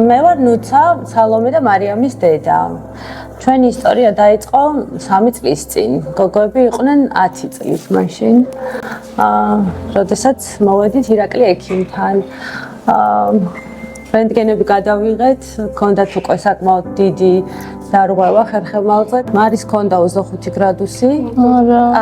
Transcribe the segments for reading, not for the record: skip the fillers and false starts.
მე ვარ ნუცა, სალომე და მარიამის დედა. ჩვენი ისტორია დაიწყო 3 წლის წინ. გოგოები იყვნენ 10 წლის მაშინ. როდესაც მოვედით ირაკლი ექიმთან. რენტგენები გადავიღეთ, ჰქონდათ უკვე საკმაოდ დიდი დარღვევა ხერხემალზე. მარის ჰქონდა 25 გრადუსი.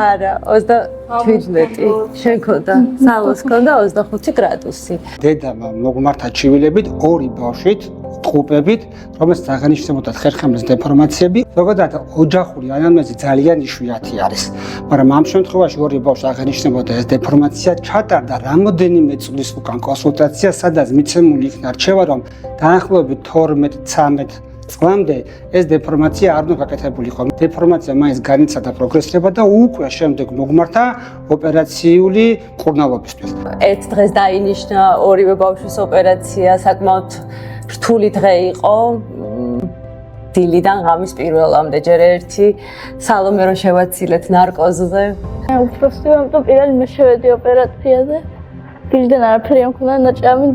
არა, 27. შენ ჰქონდა. სალოს ჰქონდა 25 გრადუსი. დედამ მოგმართა ჩივილებით 2 ბავშვით, ტყუპებით, რომელსაც აღანიშნებოდა ხერხემლის დეფორმაციები. ზოგადად ოჯახური ანამნეზი ძალიან იშვიათი არის, მაგრამ ამ შემთხვევაში 2 ბავშვს აღანიშნებოდა ეს დეფორმაცია. ჩატარდა რამოდენიმე წლის უკან კონსულტაცია, სადაც მიცემული იქნა რჩევა, რომ დაახლოებით 12-13 წლამდე ეს დეფორმაცია არ უნდა გაკეთებულიყო. დეფორმაცია მაინც განიცადა პროგრესირება და უკვე შემდეგ მოგმართა ოპერაციული მკურნალობისთვის. ერთ დღეს დაინიშნა ორივე ბავშვის ოპერაცია, საკმაოდ რთული დღე იყო. დილიდან ღამის პირველამდე ჯერ ერთი სალომე რო შევაცილეთ ნარკოზზე. უბრალოდ ამიტომ პირველი მე შევედი ოპერაციაზე. დილიდან არაფერი არ მქონდა ნაჭამი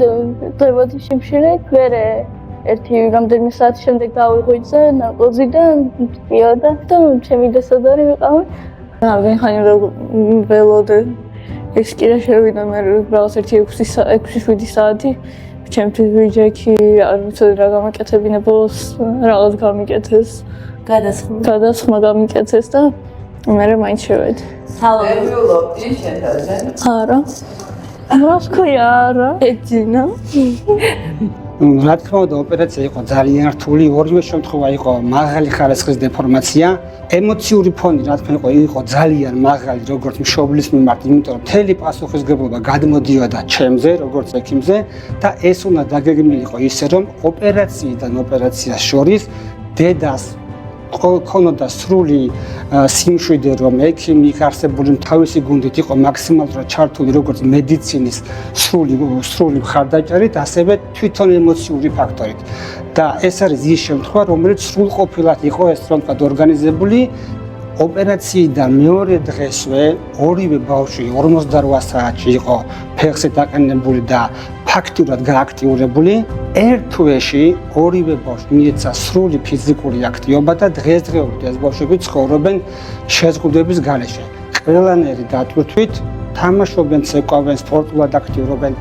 დებოდი შიმშილით, მერე ერთი რამდენიმე საათის შემდეგ დავიღვიძე ნარკოზიდან, მიდიოდა და ჩემი დასადარი ვიყავი. რამდენი ხანი ველოდე. ეს კი რა შევიდა მე რაღაც ერთი 6-7 საათი. ჩემთვის ვიჯექი, არ ვიცოდი რა გამაკეთებინებოს, რაღაც გამიკეთეს. გადასხმა გამიკეთეს და მე მაინც შევედი. სალომე ვიულობდი შენ თავზე? არა. რა თქვია არა? ეძინა. რა თქმა უნდა, ოპერაცია იყო ძალიან რთული, ორივე შემთხვევა იყო მაღალი ხარისხის დეფორმაცია. ემოციური ფონი რა თქმა უნდა იყო ძალიან მაღალი, როგორც მშობლის მიმართ, იმიტომ რომ მთელი პასუხისგებლობა გადმოდიოდა ჩემზე, როგორც ექიმზე და ეს უნდა დაგეგმილიყო ისე, რომ ოპერაციიდან ოპერაციას შორის დედას ქონოდა სრული სიმშვიდე, რომ ექიმი არსებული თავისი გუნდით იყო მაქსიმალურად ჩართული როგორც მედიცინის სრული მხარდაჭერით, ასევე თვითონ ემოციური ფაქტორით. და ეს არის ის შემთხვევა, რომელიც სრულყოფილად იყო ეს რომ თქვა ორგანიზებული. ოპერაციიდან მეორე დღესვე ორივე ბავშვი 48 საათში იყო ფეხზე დაყენებული და ფაქტურად გააქტიურებული. ერთ თვეში ორივე ბავშვს მიეცა სრული ფიზიკური აქტივობა და დღესდღეობით ეს ბავშვები ცხოვრობენ შეზღუდვების გარეშე. ყველანაირი დატვირთვით თამაშობენ, ცეკვავენ, სპორტულად აქტიურობენ.